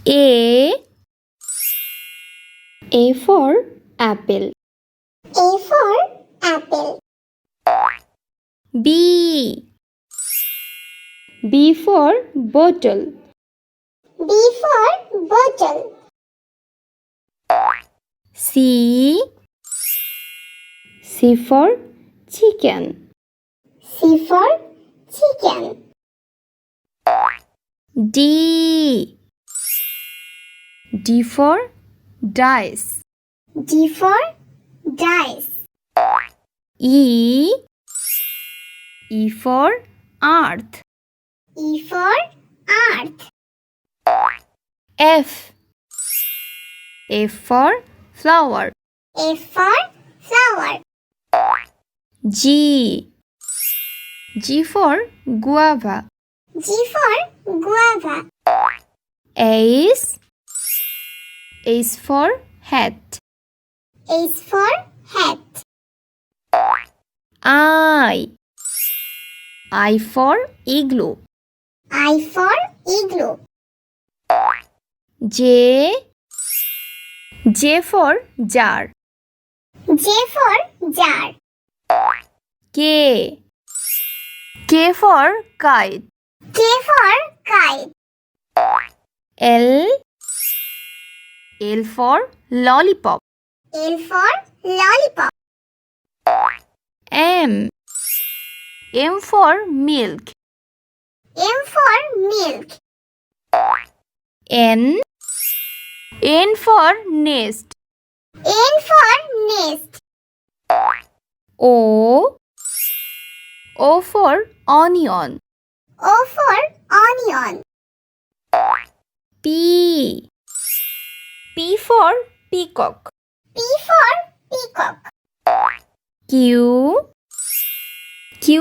A for apple. A for apple. B for bottle. B for bottle. C for chicken. C for chicken. D for dice. D for dice. E for earth. E for earth. F for flower. F for flower. G for guava. G for guava. H for hat. H for hat. I for igloo. I for igloo. J for jar. J for jar. K for kite. K for kite. L for lollipop. L for lollipop. M for milk. M for milk. N for nest. N for nest. O for onion. O for onion. P for peacock. P for peacock. Q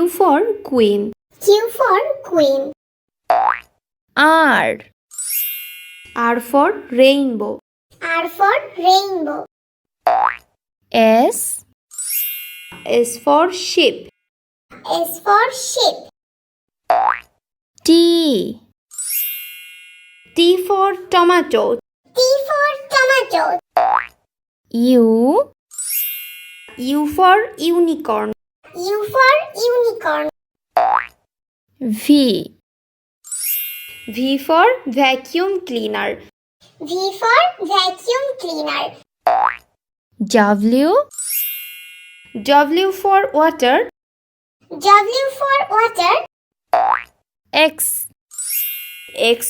for queen. Q for queen. R for rainbow. R for rainbow. S for sheep. S for sheep. T for tomato. T for tomato. U for unicorn. U for unicorn. V for vacuum cleaner. V for vacuum cleaner. W for water. W for water. X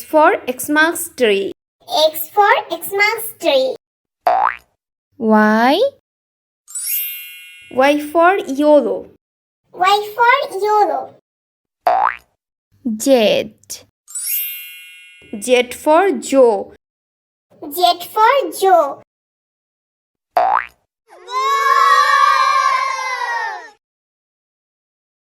for Xmas tree. X for Xmas tree. Y for yellow. Y for yellow. Z for Joe. Z for Joe.